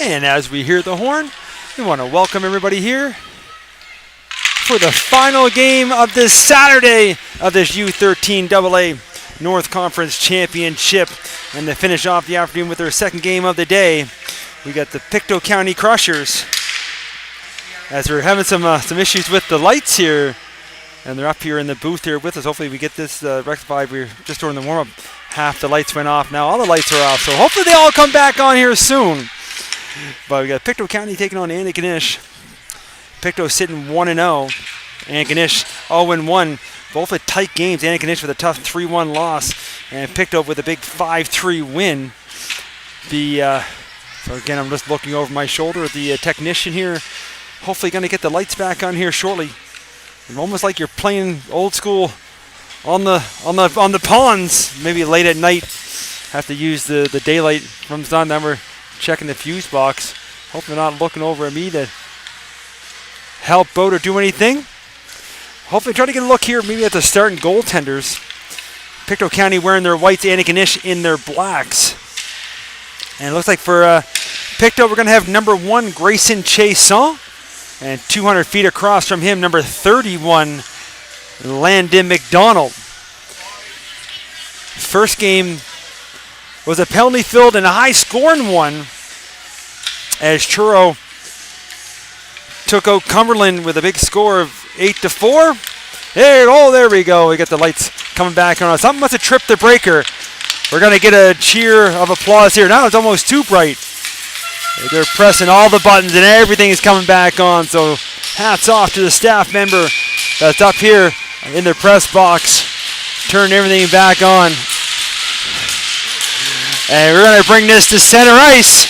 And as we hear the horn, we want to welcome everybody here for the final game of this Saturday of this U13 AA North Conference Championship. And to finish off the afternoon with their second game of the day, we got the Pictou County Crushers. As we're having some issues with the lights here, and they're up here in the booth here with us. Hopefully we get this rectified. We're just during the warm-up. Half the lights went off. Now all the lights are off, so hopefully they all come back on here soon. But we got Pictou County taking on Antigonish. Pictou sitting 1-0. Antigonish 0-1. Both with tight games. Antigonish with a tough 3-1 loss, and Pictou with a big 5-3 win. So again, I'm just looking over my shoulder at the technician here. Hopefully going to get the lights back on here shortly. It's almost like you're playing old school on the ponds. Maybe late at night, have to use the daylight from the sun. Then we're checking the fuse box. Hope they're not looking over at me to help out or do anything. Hopefully try to get a look here maybe at the starting goaltenders. Pictou County wearing their whites, Antigonish in their blacks. And it looks like for Pictou, we're going to have number 1, Grayson Chason. And 200 feet across from him, number 31, Landon McDonald. First game was a penalty-filled and a high-scoring one as Truro took out Cumberland with a big score of 8-4. There we go. We got the lights coming back on. Something must have tripped the breaker. We're going to get a cheer of applause here. Now it's almost too bright. They're pressing all the buttons and everything is coming back on. So hats off to the staff member that's up here in their press box. Turn everything back on. And we're going to bring this to center ice.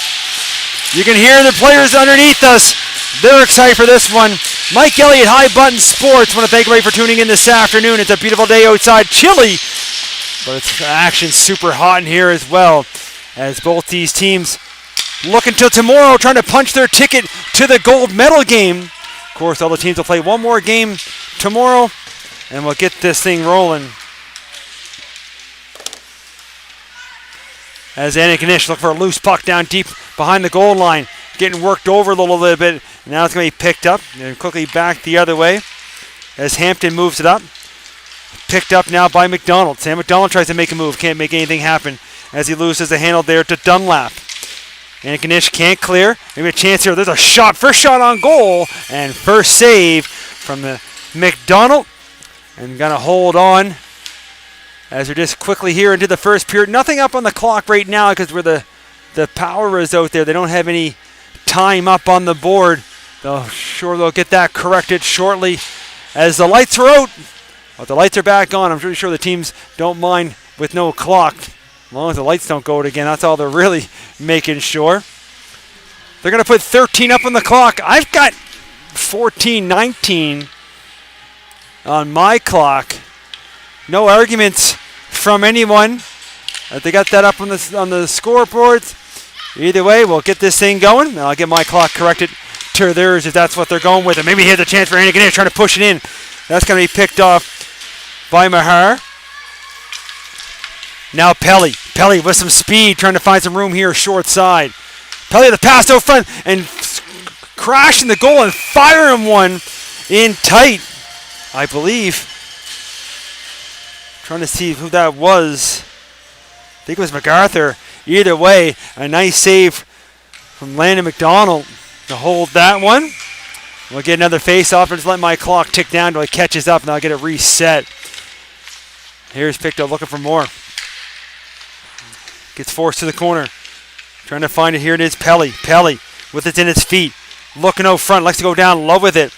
You can hear the players underneath us. They're excited for this one. Mike Elliott, High Button Sports. Want to thank everybody for tuning in this afternoon. It's a beautiful day outside. Chilly, but it's action super hot in here as well. As both these teams look until tomorrow, trying to punch their ticket to the gold medal game. Of course, all the teams will play one more game tomorrow, and we'll get this thing rolling. As Antigonish look for a loose puck down deep behind the goal line, getting worked over a little bit. Now it's going to be picked up and quickly back the other way as Hampton moves it up. Picked up now by McDonald. Sam McDonald tries to make a move, can't make anything happen as he loses the handle there to Dunlap. Antigonish can't clear. Maybe a chance here. There's a shot. First shot on goal. And first save from the McDonald. And going to hold on as we're just quickly here into the first period. Nothing up on the clock right now because where the power is out there. They don't have any time up on the board. They'll get that corrected shortly as the lights are out. But the lights are back on. I'm pretty sure the teams don't mind with no clock. As long as the lights don't go out again, that's all they're really making sure. They're going to put 13 up on the clock. I've got 14-19 on my clock. No arguments from anyone. They got that up on the scoreboards. Either way, we'll get this thing going. And I'll get my clock corrected to theirs if that's what they're going with. And maybe here's a chance for Antigonish trying to push it in. That's going to be picked off by Mahar. Now Pelly with some speed, trying to find some room here short side. Pelly the pass out front and crashing the goal and firing one in tight, I believe. Trying to see who that was. I think it was MacArthur. Either way, a nice save from Landon McDonald to hold that one. We'll get another face-off and just let my clock tick down until it catches up and I'll get it reset. Here's Pictou looking for more. Gets forced to the corner. Trying to find it. Here it is, Pelly. Pelly with it in his feet. Looking out front. Likes to go down low with it.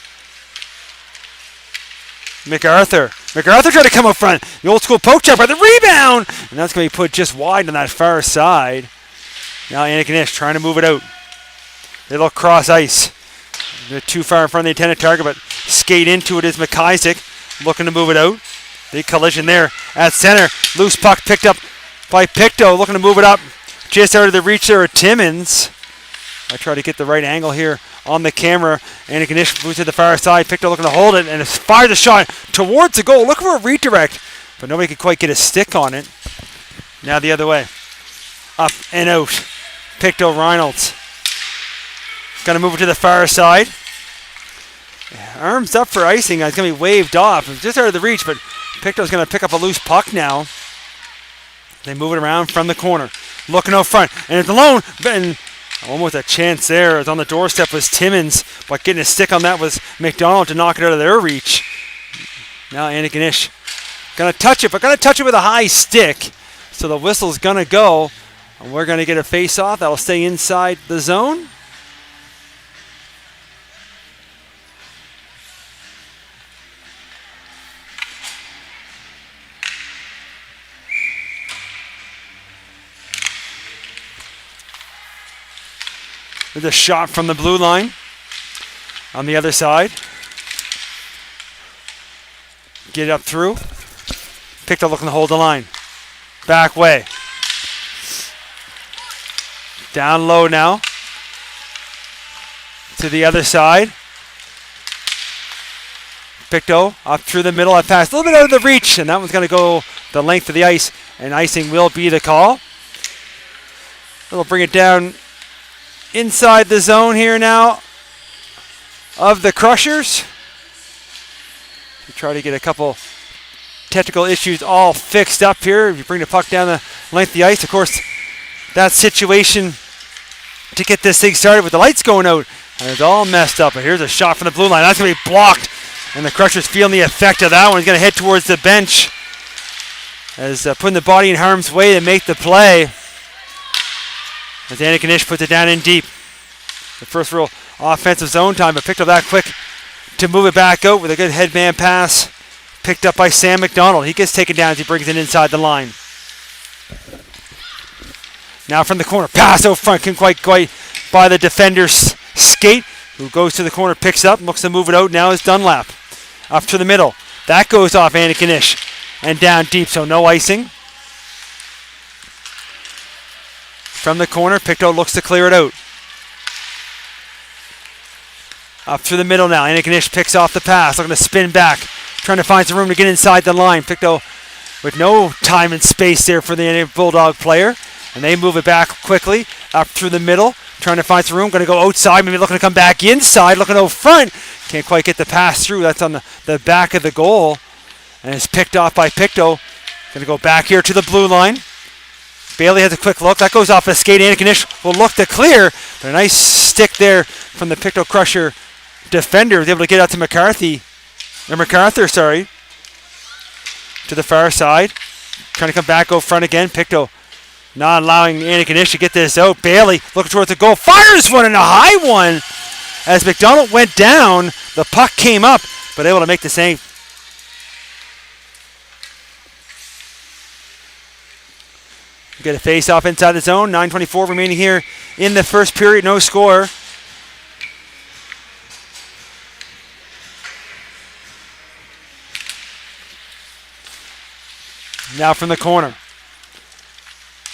MacArthur trying to come up front. The old school poke check by the rebound. And that's going to be put just wide on that far side. Now Antigonish trying to move it out. They look cross ice. They're too far in front of the intended target, but skate into it is McIsaac. Looking to move it out. Big collision there at center. Loose puck picked up by Pictou, looking to move it up just out of the reach there of Timmins. I try to get the right angle here on the camera. Antigonish moves to the far side. Pictou looking to hold it and fires the shot towards the goal. Looking for a redirect, but nobody could quite get a stick on it. Now the other way. Up and out. Pictou Reynolds. Gonna move it to the far side. Arms up for icing. It's gonna be waved off. It's just out of the reach, but Picto's gonna pick up a loose puck now. They move it around from the corner. Looking out front. And it's alone. And almost a chance there. It's on the doorstep was Timmins, but getting a stick on that was McDonald to knock it out of their reach. Now Antigonish gonna touch it, but gonna touch it with a high stick. So the whistle's gonna go. And we're gonna get a face-off. That'll stay inside the zone. There's a shot from the blue line on the other side. Get it up through. Picto looking to hold the line. Back way. Down low now. To the other side. Picto up through the middle. I passed a little bit out of the reach, and that one's going to go the length of the ice, and icing will be the call. It'll bring it down inside the zone here now of the Crushers. We try to get a couple technical issues all fixed up here. If you bring the puck down the length of the ice, of course, that situation to get this thing started with the lights going out, and it's all messed up. But here's a shot from the blue line. That's going to be blocked, and the Crushers feeling the effect of that one. He's going to head towards the bench as putting the body in harm's way to make the play. As Antigonish puts it down in deep. The first real offensive zone time, but picked up that quick to move it back out with a good headman pass. Picked up by Sam McDonald. He gets taken down as he brings it inside the line. Now from the corner, pass out front, couldn't quite by the defender's skate, who goes to the corner, picks up, looks to move it out. Now is Dunlap. Up to the middle. That goes off Antigonish and down deep, so no icing. From the corner, Picto looks to clear it out. Up through the middle now. Antigonish picks off the pass, looking to spin back, trying to find some room to get inside the line. Picto with no time and space there for the Bulldog player. And they move it back quickly, up through the middle, trying to find some room. Going to go outside, maybe looking to come back inside, looking out front. Can't quite get the pass through. That's on the back of the goal. And it's picked off by Picto. Going to go back here to the blue line. Bailey has a quick look. That goes off a skate. Antigonish will look to clear. But a nice stick there from the Picto Crusher defender. Was able to get out to MacArthur, to the far side. Trying to come back out front again. Picto not allowing Antigonish to get this out. Bailey looking towards the goal. Fires one and a high one. As McDonald went down, the puck came up, but able to make the save. Get a face-off inside the zone. 9:24 remaining here in the first period. No score. Now from the corner.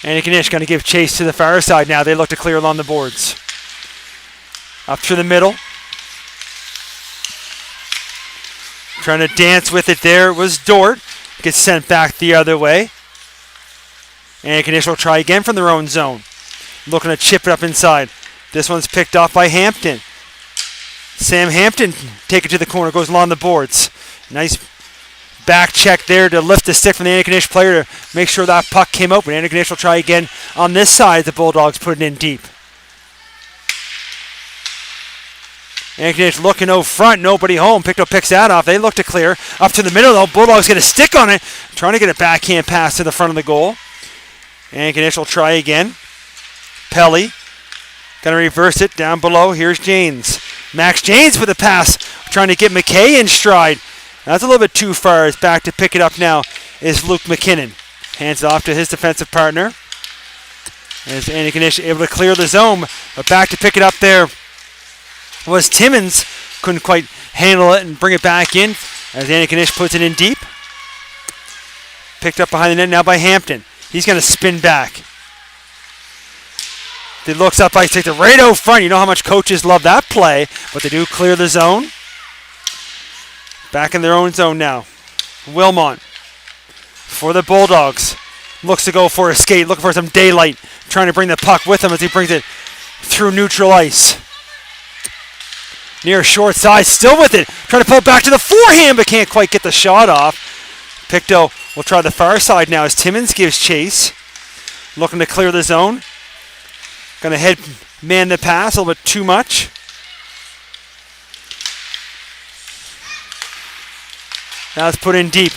Antigonish going to give chase to the far side now. They look to clear along the boards. Up through the middle. Trying to dance with it there was Dort. Gets sent back the other way. Antigonish will try again from their own zone. Looking to chip it up inside. This one's picked off by Hampton. Sam Hampton take it to the corner, goes along the boards. Nice back check there to lift the stick from the Antigonish player to make sure that puck came open. Antigonish will try again on this side. The Bulldogs put it in deep. Antigonish looking out front, nobody home. Picto picks that off. They look to clear. Up to the middle though. Bulldogs get a stick on it. Trying to get a backhand pass to the front of the goal. Antigonish will try again. Pelly going to reverse it down below. Here's Janes. Max Janes with a pass. Trying to get McKay in stride. That's a little bit too far. It's back to pick it up now is Luke McKinnon. Hands it off to his defensive partner. As Antigonish able to clear the zone. But back to pick it up there was Timmins. Couldn't quite handle it and bring it back in as Antigonish puts it in deep. Picked up behind the net now by Hampton. He's going to spin back. He looks up, I take the right out front. You know how much coaches love that play, but they do clear the zone. Back in their own zone now. Wilmot for the Bulldogs. Looks to go for a skate, looking for some daylight. Trying to bring the puck with him as he brings it through neutral ice. near short side, still with it. Trying to pull it back to the forehand, but can't quite get the shot off. Pictou will try the far side now as Timmins gives chase. Looking to clear the zone. Going to head man the pass a little bit too much. Now it's put in deep.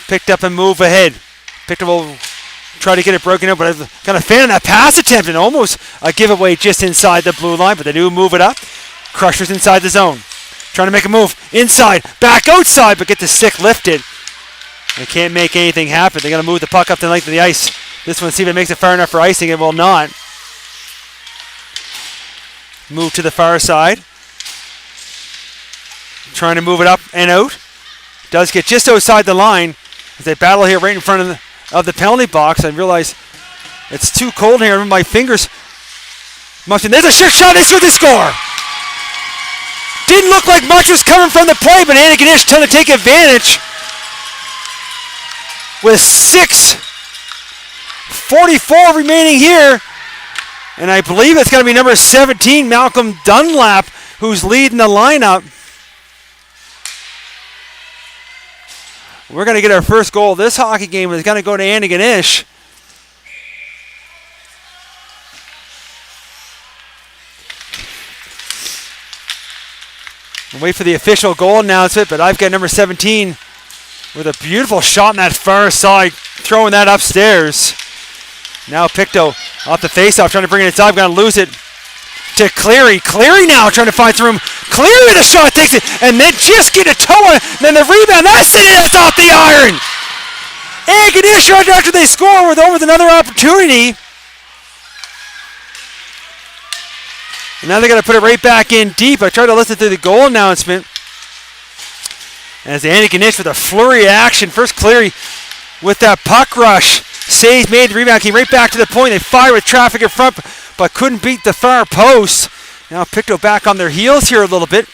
Picked up and move ahead. Pictou will try to get it broken up, but I'm kind of fan of that pass attempt and almost a giveaway just inside the blue line, but they do move it up. Crushers inside the zone. Trying to make a move inside, back outside, but get the stick lifted. They can't make anything happen. They're going to move the puck up the length of the ice. This one, see if it makes it far enough for icing. It will not. Move to the far side. Trying to move it up and out. Does get just outside the line as they battle here right in front of the penalty box. I realize it's too cold here. My fingers must be. There's a shot. They score. Didn't look like much was coming from the play, but Antigonish trying to take advantage with 6:44 remaining here. And I believe it's going to be number 17, Malcolm Dunlap, who's leading the lineup. We're going to get our first goal of this hockey game. It's going to go to Antigonish. Wait for the official goal announcement, but I've got number 17 with a beautiful shot on that far side, throwing that upstairs. Now Pictou off the faceoff, trying to bring it inside. Going to lose it to Cleary. Cleary now trying to find some room. Cleary with a shot, takes it, and then just get a toe on it. And then the rebound, that's it, that's off the iron. Antigonish right after they score with another opportunity. And now they're going to put it right back in deep. I tried to listen to the goal announcement. As Antigonish with a flurry of action. First Cleary with that puck rush. Saves made, the rebound came right back to the point. They fired with traffic in front, but couldn't beat the far post. Now Pictou back on their heels here a little bit.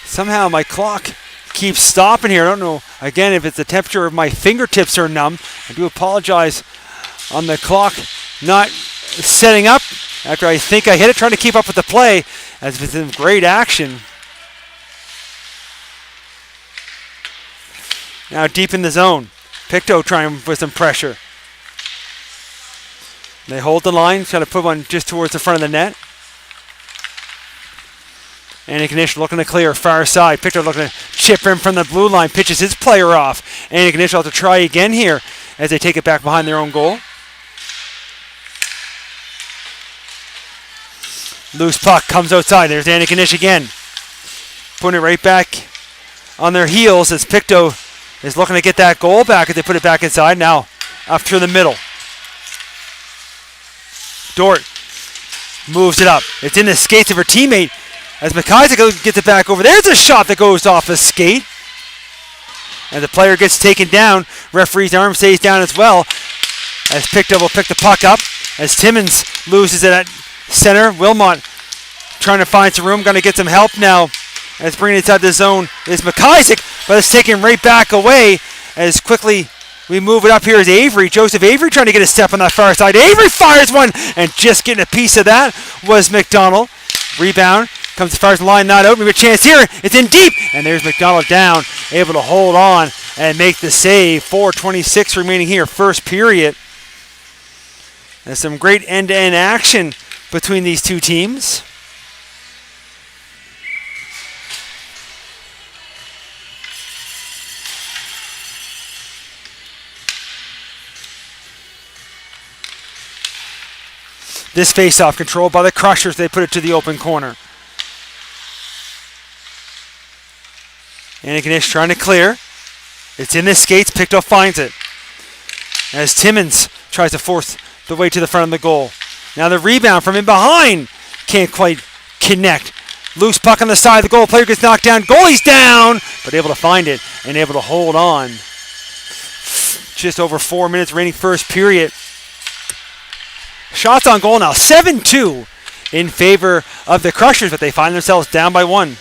Somehow my clock keeps stopping here. I don't know, again, if it's the temperature of my fingertips are numb. I do apologize on the clock not setting up after I think I hit it, trying to keep up with the play as it's in great action. Now deep in the zone. Pictou trying with some pressure. They hold the line, trying to put one just towards the front of the net. Antigonish looking to clear, far side. Pictou looking to chip in from the blue line, pitches his player off. Antigonish will have to try again here as they take it back behind their own goal. Loose puck comes outside. There's Antigonish again. Putting it right back on their heels as Pictou is looking to get that goal back as they put it back inside. Now up through the middle. Dort moves it up. It's in the skates of her teammate as McIsaac gets it back over. There's a shot that goes off a skate. And the player gets taken down. Referee's arm stays down as well as Pictou will pick the puck up as Timmins loses it at center. Wilmot trying to find some room. Going to get some help now as bringing it inside the zone is McIsaac, but it's taken right back away as quickly we move it up here is Avery. Joseph Avery trying to get a step on that far side. Avery fires one, and just getting a piece of that was McDonald. Rebound comes as far as the line, not out. Maybe a chance here. It's in deep, and there's McDonald down, able to hold on and make the save. 4:26 remaining here, first period. There's some great end-to-end action between these two teams. This face-off controlled by the Crushers. They put it to the open corner. Antigonish trying to clear. It's in the skates. Pictou finds it. As Timmins tries to force the way to the front of the goal. Now the rebound from in behind. Can't quite connect. Loose puck on the side of the goal. Player gets knocked down. Goalie's down. But able to find it and able to hold on. Just over 4 minutes remaining first period. Shots on goal now, 7-2 in favor of the Crushers, but they find themselves down by 1.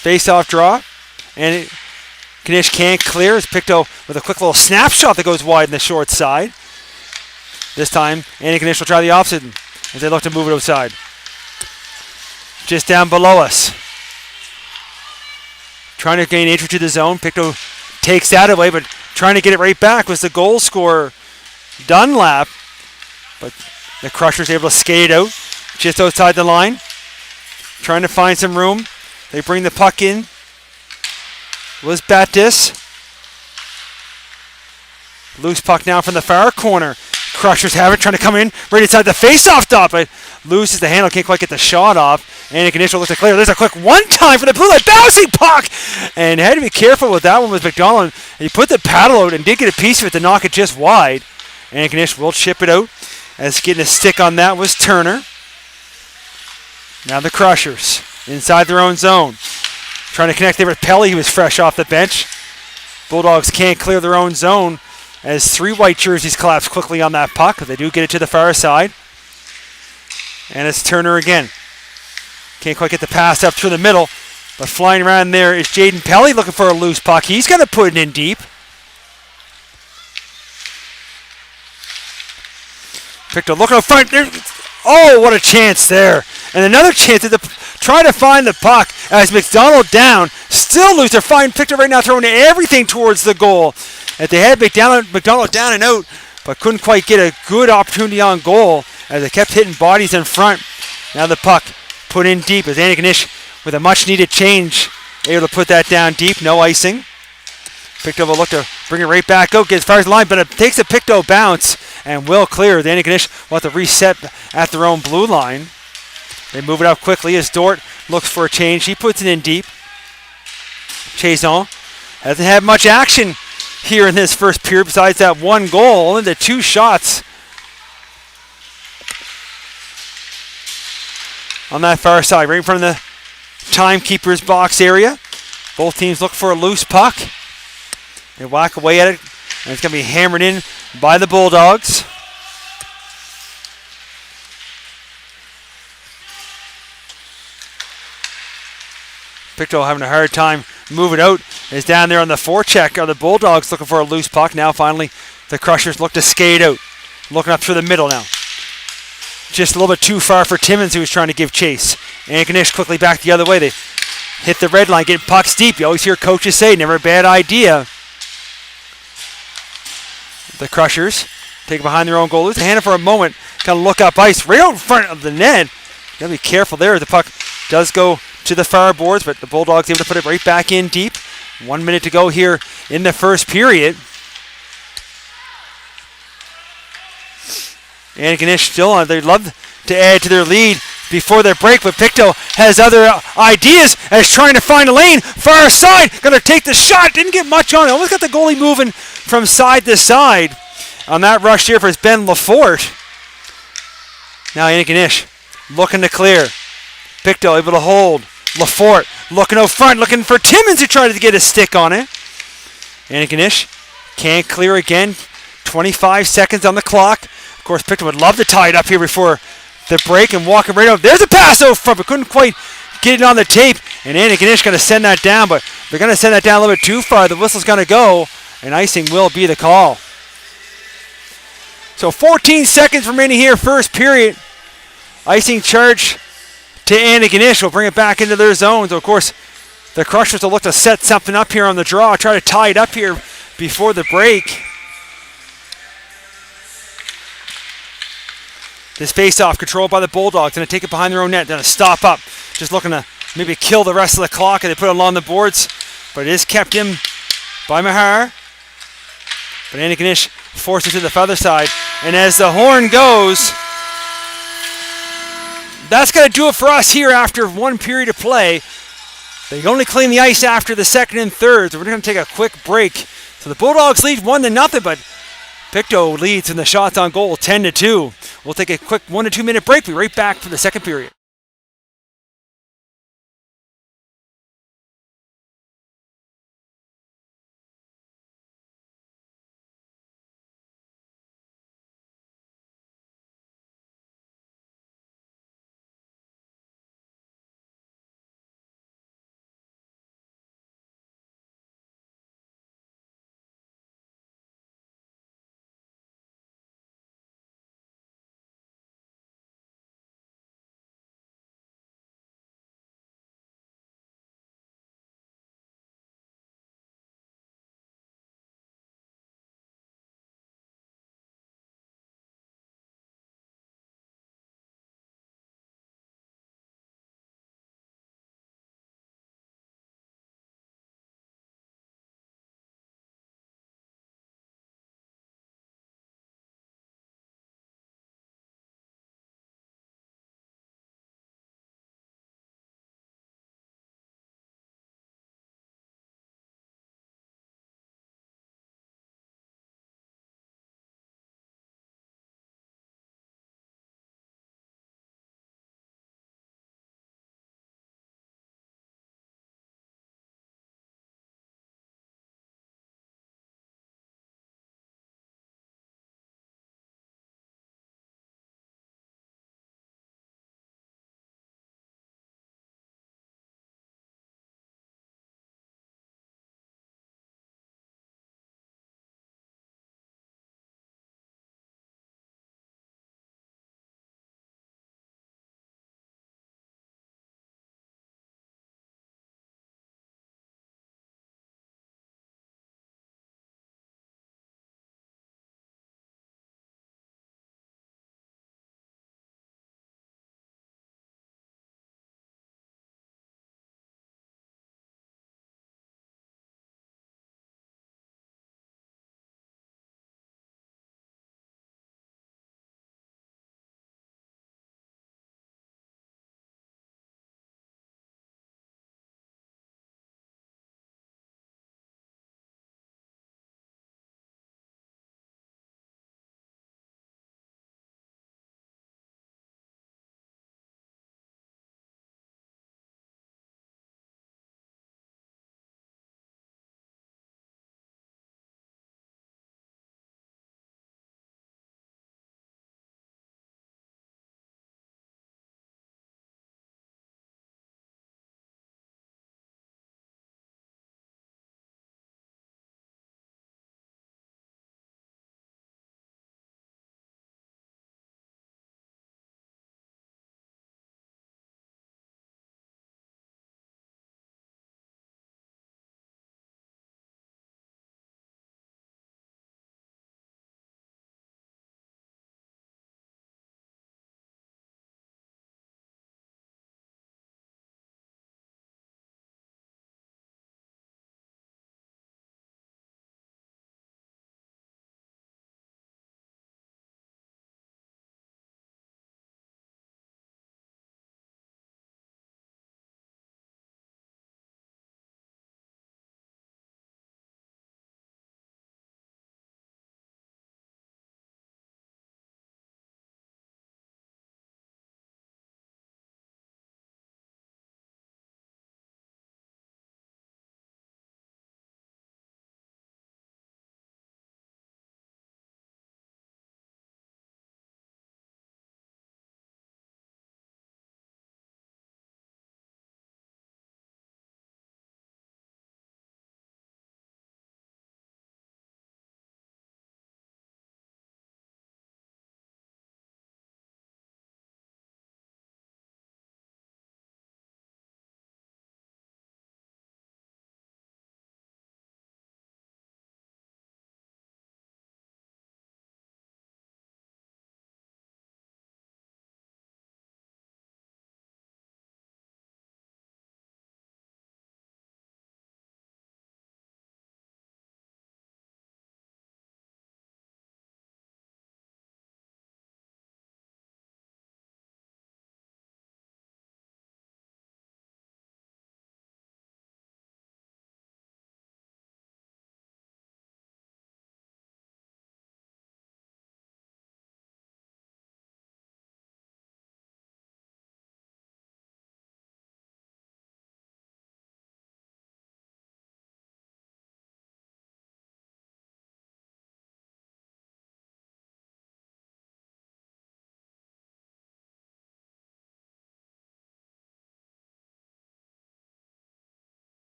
Face-off draw, and Kanish can't clear. It's Pictou with a quick little snapshot that goes wide in the short side. This time, Andy Kanish will try the opposite as they look to move it outside. Just down below us. Trying to gain entry to the zone. Pictou takes that away, but trying to get it right back was the goal scorer, Dunlap. But the Crushers able to skate it out just outside the line. Trying to find some room. They bring the puck in. Was Battis. Loose puck now from the far corner. Crushers have it, trying to come in right inside the face-off dot, but loses the handle, can't quite get the shot off. And initial looks to clear. There's a quick one-time for the blue line, bouncing puck! And had to be careful with that one with McDonald. He put the paddle out and did get a piece of it to knock it just wide. And Kanish will chip it out, as getting a stick on that was Turner. Now the Crushers inside their own zone. Trying to connect there with Pelly, he was fresh off the bench. Bulldogs can't clear their own zone as three white jerseys collapse quickly on that puck. They do get it to the far side. And it's Turner again. Can't quite get the pass up through the middle, but flying around there is Jaden Pelly looking for a loose puck. He's going to put it in deep. Pictou looking up front. Oh, what a chance there. And another chance to try to find the puck as McDonald down. Still loose. They're finding Pictou right now, throwing everything towards the goal. At they had McDonald down and out, but couldn't quite get a good opportunity on goal as they kept hitting bodies in front. Now the puck put in deep as Andy Kanish with a much needed change able to put that down deep. No icing. Pictou will look to bring it right back out, get as far as the line, but it takes a Pictou bounce and will clear. Andy Kanish will have to reset at their own blue line. They move it up quickly as Dort looks for a change. He puts it in deep. Chazon hasn't had much action here in this first period besides that one goal, only the two shots on that far side, right in front of the timekeeper's box area. Both teams look for a loose puck. They whack away at it, and it's going to be hammered in by the Bulldogs. Pictou having a hard time moving out. Is down there on the forecheck. Are the Bulldogs looking for a loose puck? Now finally the Crushers look to skate out. Looking up through the middle now. Just a little bit too far for Timmins, who was trying to give chase. And Kanish quickly back the other way. They hit the red line, getting pucks deep. You always hear coaches say, never a bad idea. The Crushers take it behind their own goal. Lose the hand for a moment. Kind of look up ice right out in front of the net. Got to be careful there. The puck does go to the far boards, but the Bulldogs able to put it right back in deep. 1 minute to go here in the first period. And Kanish still on. They'd love to add to their lead before their break, but Pictou has other ideas as trying to find a lane. Far side, going to take the shot. Didn't get much on it. Almost got the goalie moving from side to side on that rush here for Ben Lafort. Now Andy Kanish looking to clear. Pictou able to hold. Lafort looking out front, looking for Timmins, who tried to get a stick on it. Andy Kanish can't clear again. 25 seconds on the clock. Of course, Pictou would love to tie it up here before the break and walk it right out. There's a pass out front, but couldn't quite get it on the tape. And Andy Kanish going to send that down, but they're going to send that down a little bit too far. The whistle's going to go, and icing will be the call. So 14 seconds remaining here, first period. Icing charge to Andy Kanish will bring it back into their zone. So, of course, the Crushers will look to set something up here on the draw, try to tie it up here before the break. This face-off controlled by the Bulldogs. Going to take it behind their own net. Going to stop up. Just looking to maybe kill the rest of the clock, and they put it along the boards. But it is kept in by Mahar. But Andy Kanish forces it to the other side. And as the horn goes, that's going to do it for us here after one period of play. They only clean the ice after the second and third, so we're going to take a quick break. So the Bulldogs lead 1-0, but Pictou leads in the shots on goal 10-2. We'll take a quick 1 to 2 minute break. We'll be right back for the second period.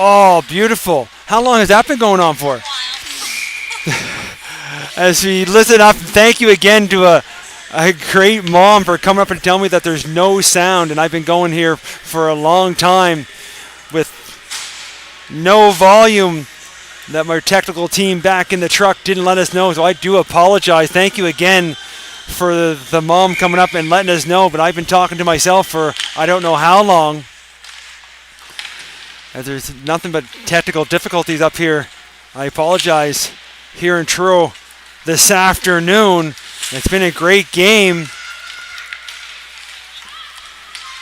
Oh, beautiful. How long has that been going on for? As we listen up, thank you again to a great mom for coming up and telling me that there's no sound, and I've been going here for a long time with no volume that my technical team back in the truck didn't let us know, so I do apologize. Thank you again for the mom coming up and letting us know, but I've been talking to myself for I don't know how long. As there's nothing but technical difficulties up here. I apologize here in Truro this afternoon. It's been a great game.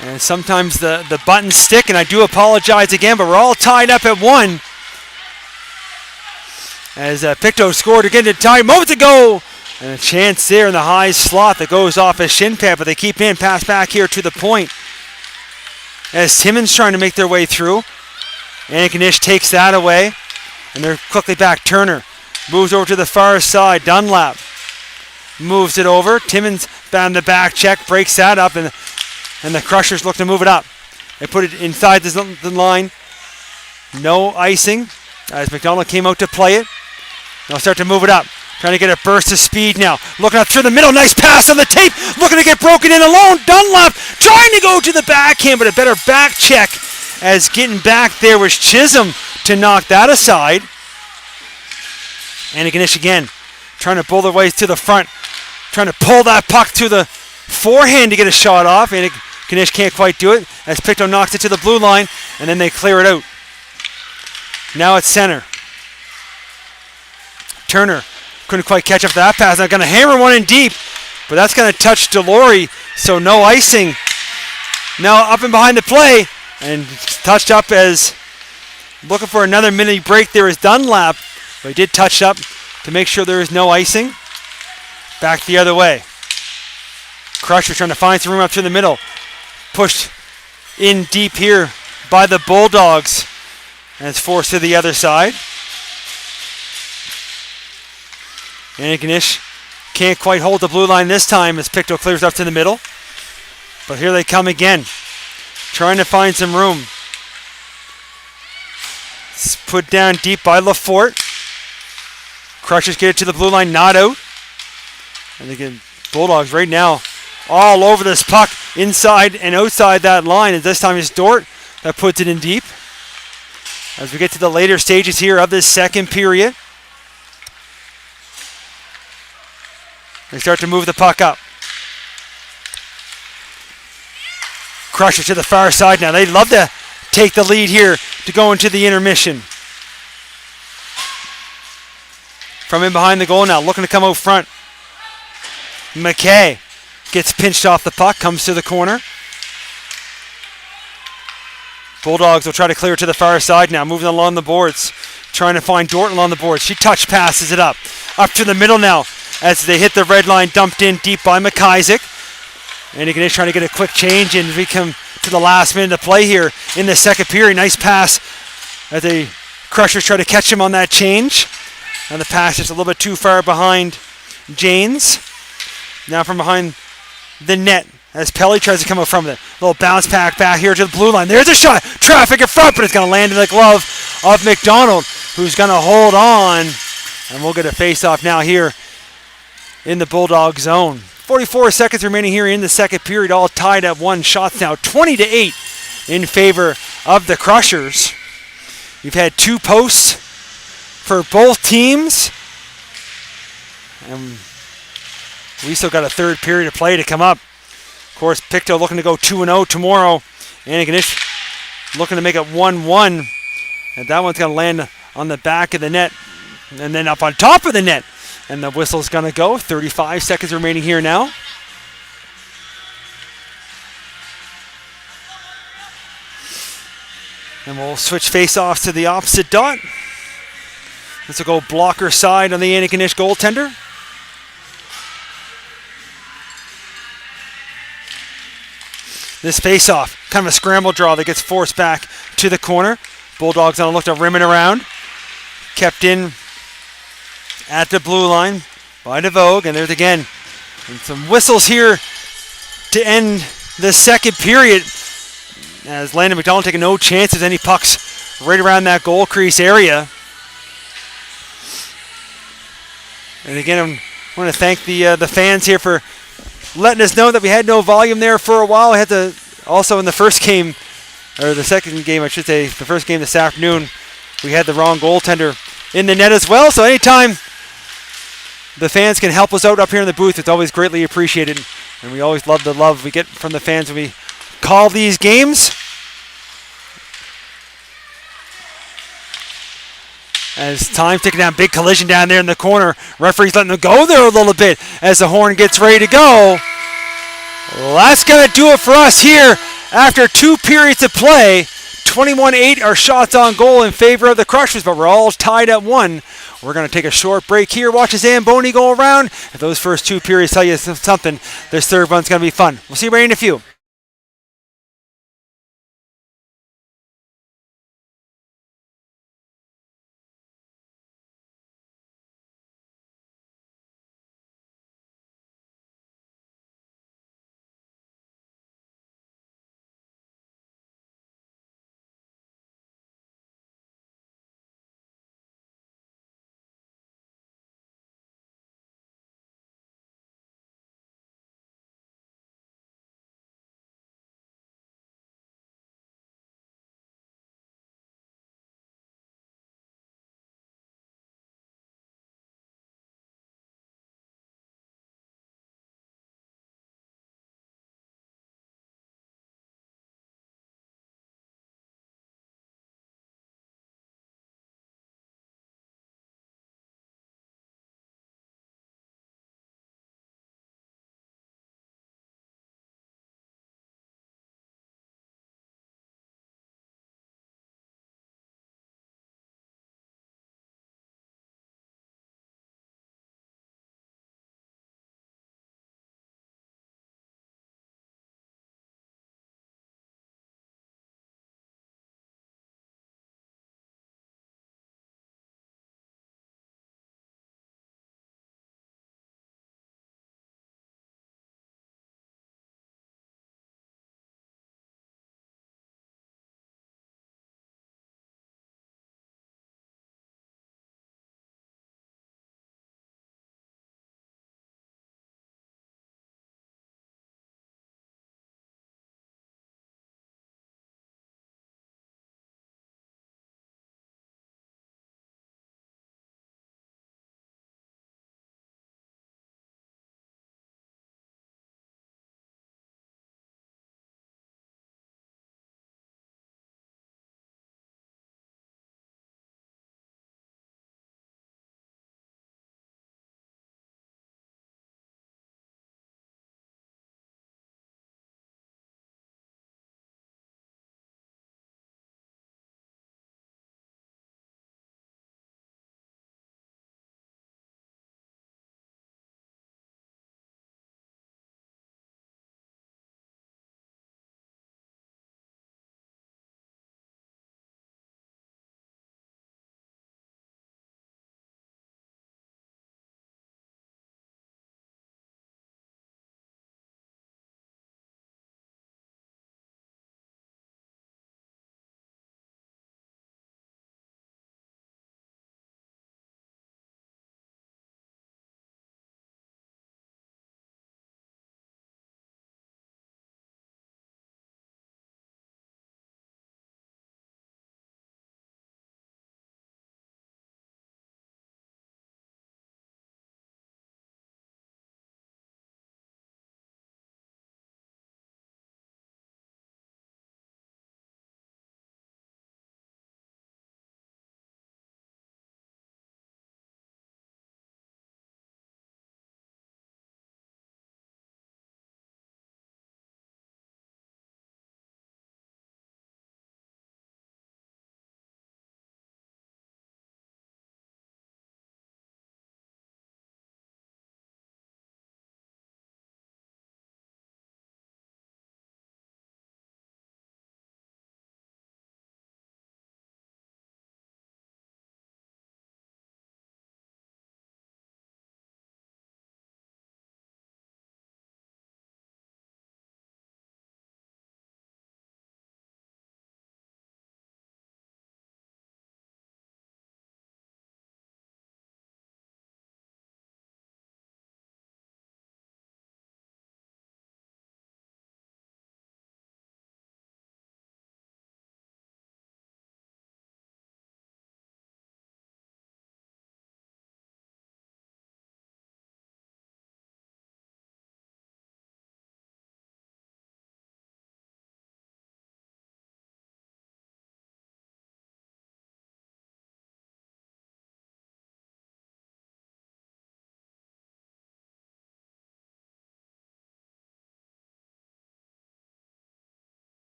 And sometimes the buttons stick, and I do apologize again, but we're all tied up at 1. As Pictou scored again to tie moments ago. And a chance there in the high slot that goes off a shin pad, but they keep in, pass back here to the point. As Timmins trying to make their way through. Antigonish takes that away, and they're quickly back. Turner moves over to the far side. Dunlap moves it over. Timmins found the back check, breaks that up, and the Crushers look to move it up. They put it inside the line. No icing as McDonald came out to play it. They'll start to move it up. Trying to get a burst of speed now. Looking up through the middle. Nice pass on the tape. Looking to get broken in alone. Dunlap trying to go to the backhand, but a better back check as getting back there was Chisholm to knock that aside. Antigonish again. Trying to pull their ways to the front. Trying to pull that puck to the forehand to get a shot off. Antigonish can't quite do it as Pictou knocks it to the blue line, and then they clear it out. Now it's center. Turner couldn't quite catch up to that pass. They're going to hammer one in deep, but that's going to touch Delory, so no icing. Now up and behind the play, and touched up as looking for another mini break there is Dunlap, but he did touch up to make sure there is no icing. Back the other way. Crusher trying to find some room up through the middle. Pushed in deep here by the Bulldogs, and it's forced to the other side. Antigonish can't quite hold the blue line this time as Pictou clears up to the middle. But here they come again, trying to find some room. It's put down deep by Lafort. Crushers get it to the blue line, not out. And again, Bulldogs right now all over this puck, inside and outside that line. And this time it's Dort that puts it in deep. As we get to the later stages here of this second period. They start to move the puck up. Crusher to the far side now. They'd love to take the lead here to go into the intermission. From in behind the goal now, looking to come out front. McKay gets pinched off the puck, comes to the corner. Bulldogs will try to clear to the far side now, moving along the boards. Trying to find Dorton along the boards. She touch passes it up. Up to the middle now as they hit the red line, dumped in deep by McIsaac. And again, trying to get a quick change, and we come to the last minute of play here in the second period. Nice pass as the Crushers try to catch him on that change. And the pass is a little bit too far behind Janes. Now from behind the net as Pelly tries to come up from it. Little bounce back here to the blue line. There's a shot. Traffic in front, but it's going to land in the glove of McDonald, who's going to hold on. And we'll get a face-off now here in the Bulldog zone. 44 seconds remaining here in the second period, all tied at 1. Shots now 20-8 in favor of the Crushers. We've had 2 posts for both teams. And we still got a third period of play to come up. Of course, Pictou looking to go 2-0 tomorrow. Antigonish looking to make it 1-1. And that one's going to land on the back of the net. And then up on top of the net. And the whistle's going to go. 35 seconds remaining here now. And we'll switch face-offs to the opposite dot. This will go blocker side on the Antigonish goaltender. This face-off, kind of a scramble draw that gets forced back to the corner. Bulldogs on a look to rim it around. Kept in at the blue line by DeVogue. And there's again and some whistles here to end the second period. As Landon McDonald taking no chances. Any pucks right around that goal crease area. And again, I want to thank the fans here for letting us know that we had no volume there for a while. We had to also in the first game, or the second game, I should say, the first game this afternoon, we had the wrong goaltender in the net as well. So anytime the fans can help us out up here in the booth, it's always greatly appreciated. And we always love the love we get from the fans when we call these games. As time ticking down, big collision down there in the corner. Referee's letting them go there a little bit as the horn gets ready to go. Well, that's going to do it for us here after 2 periods of play. 21-8 are shots on goal in favor of the Crushers, but we're all tied at 1. We're going to take a short break here. Watch the Zamboni go around. If those first 2 periods tell you something, this third one's going to be fun. We'll see you right in a few.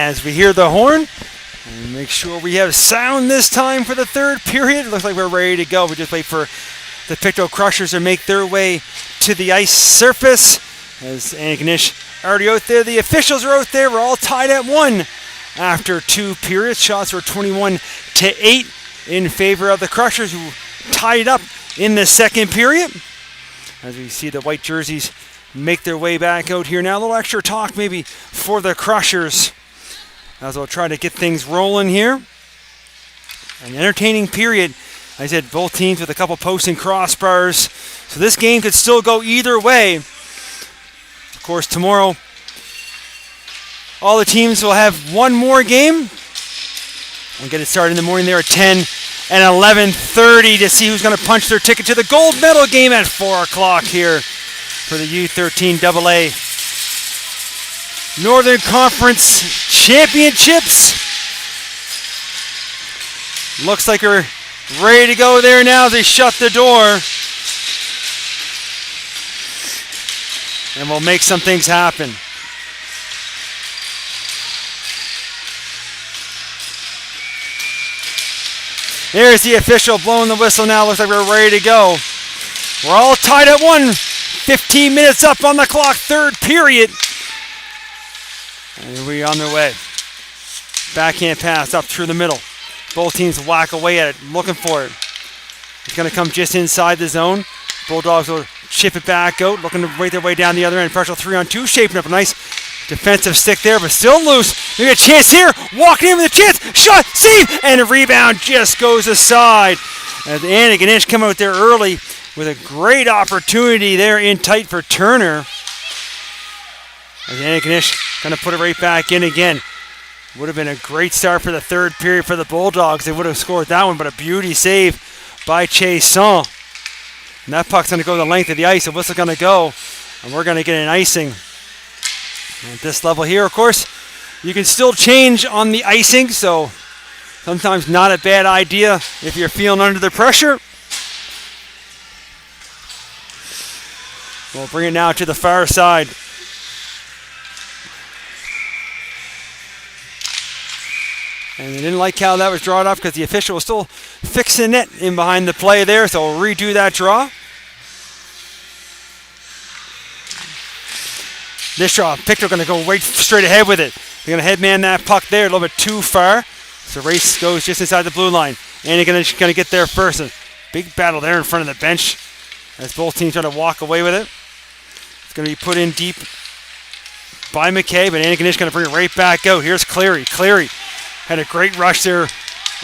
as we hear the horn. And make sure we have sound this time for the third period. Looks like we're ready to go. We just wait for the Pictou Crushers to make their way to the ice surface. As Antigonish already out there, the officials are out there. We're all tied at 1 after 2 periods. Shots were 21-8 in favor of the Crushers, who tied it up in the second period. As we see the white jerseys make their way back out here now. A little extra talk maybe for the Crushers as we'll try to get things rolling here. An entertaining period. I said both teams with a couple posts and crossbars. So this game could still go either way. Of course, tomorrow, all the teams will have one more game. We'll get it started in the morning there at 10 and 11:30 to see who's going to punch their ticket to the gold medal game at 4 o'clock here for the U13 AA Northern Conference Championships. Looks like we're ready to go there now as they shut the door. And we'll make some things happen. There's the official blowing the whistle now. Looks like we're ready to go. We're all tied at 1. 15 minutes up on the clock, third period. And we're on their way. Backhand pass up through the middle. Both teams whack away at it, looking for it. It's going to come just inside the zone. Bulldogs will chip it back out, looking to break their way down the other end. Pressure 3-on-2, shaping up a nice defensive stick there, but still loose. Maybe a chance here. Walking in with a chance. Shot, save, and a rebound just goes aside. As Antigonish come out there early with a great opportunity there in tight for Turner. As Antigonish going to put it right back in again. Would have been a great start for the third period for the Bulldogs. They would have scored that one, but a beauty save by Chasson. And that puck's going to go the length of the ice. The whistle's going to go, and we're going to get an icing. At this level here, of course, you can still change on the icing, so sometimes not a bad idea if you're feeling under the pressure. We'll bring it now to the far side. And they didn't like how that was drawn up because the official was still fixing it in behind the play there, so we'll redo that draw. This draw, Pictou going to go right straight ahead with it. They're going to headman that puck there a little bit too far. So race goes just inside the blue line. And they're going to get there first. A big battle there in front of the bench as both teams try to walk away with it. It's going to be put in deep by McKay, but Antigonish going to bring it right back out. Here's Cleary. Cleary had a great rush there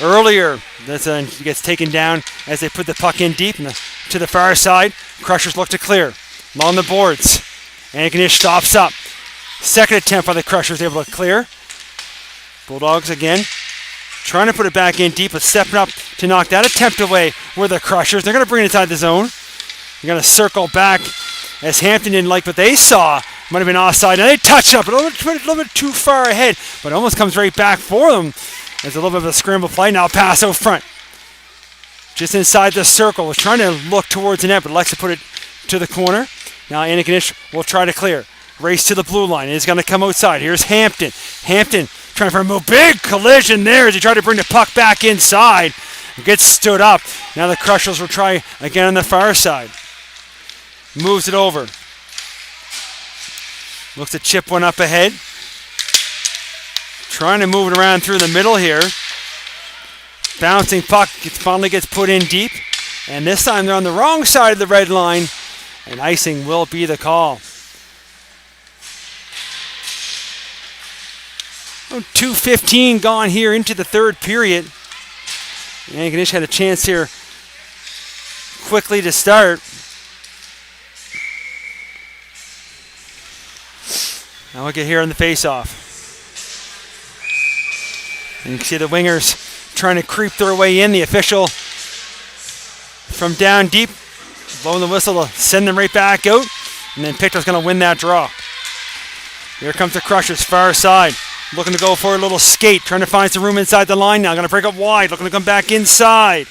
earlier. He gets taken down as they put the puck in deep to the far side. Crushers look to clear along the boards. Antigonish stops up. Second attempt by the Crushers, able to clear. Bulldogs again trying to put it back in deep, but stepping up to knock that attempt away were the Crushers. They're going to bring it inside the zone. They're going to circle back as Hampton didn't like what they saw. Might have been offside. Now they touch up a little bit too far ahead, but it almost comes right back for them. There's a little bit of a scramble play. Now pass out front. Just inside the circle. Was trying to look towards the net, but likes to put it to the corner. Now Antigonish will try to clear. Race to the blue line. It's going to come outside. Here's Hampton. Hampton trying for a move. Big collision there as he tried to bring the puck back inside. Gets stood up. Now the Crushers will try again on the far side. Moves it over. Looks to chip one up ahead. Trying to move it around through the middle here. Bouncing puck finally gets put in deep. And this time they're on the wrong side of the red line. And icing will be the call. 2:15 gone here into the third period. Antigonish had a chance here quickly to start. Now we'll get here on the face-off. And you can see the wingers trying to creep their way in. The official from down deep, blowing the whistle to send them right back out. And then Pictou's going to win that draw. Here comes the Crushers, far side. Looking to go for a little skate, trying to find some room inside the line now. Going to break up wide, looking to come back inside.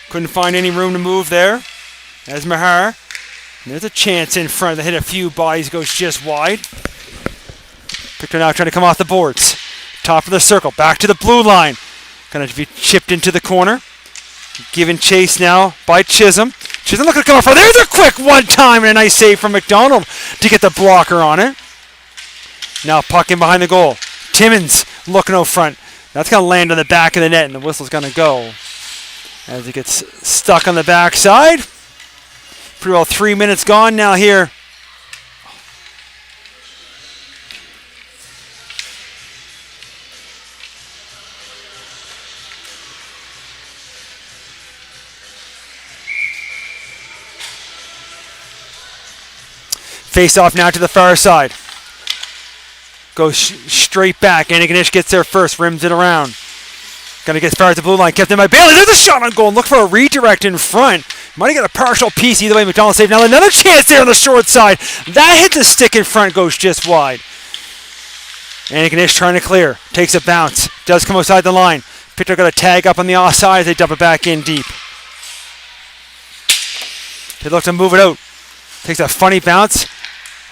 Couldn't find any room to move there. As Mahar. And there's a chance in front. They hit a few bodies, goes just wide. Picto now trying to come off the boards. Top of the circle. Back to the blue line. Going to be chipped into the corner. Given chase now by Chisholm. Chisholm looking to come off. There's a quick one time and a nice save from McDonald to get the blocker on it. Now puck in behind the goal. Timmins looking out front. That's going to land on the back of the net, and the whistle's going to go as it gets stuck on the backside. Pretty well 3 minutes gone now here. Face off now to the far side. Goes straight back. Antigonish gets there first. Rims it around. Gonna get as far as the blue line. Kept in by Bailey. There's a shot on goal. Look for a redirect in front. Might have got a partial piece. Either way, McDonald saved. Now another chance there on the short side. That hit the stick in front. Goes just wide. Antigonish trying to clear. Takes a bounce. Does come outside the line. Picto got a tag up on the offside as they dump it back in deep. They look to move it out. Takes a funny bounce.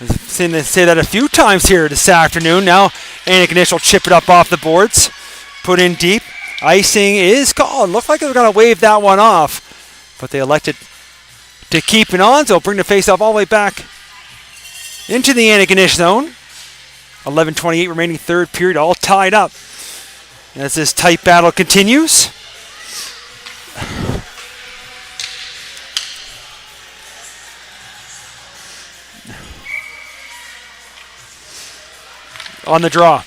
I've seen them say that a few times here this afternoon. Now Antigonish will chip it up off the boards. Put in deep. Icing is called. Looked like they were going to wave that one off. But they elected to keep it on. So bring the face-off all the way back into the Antigonish zone. 11:28 remaining third period. All tied up. As this tight battle continues. On the draw.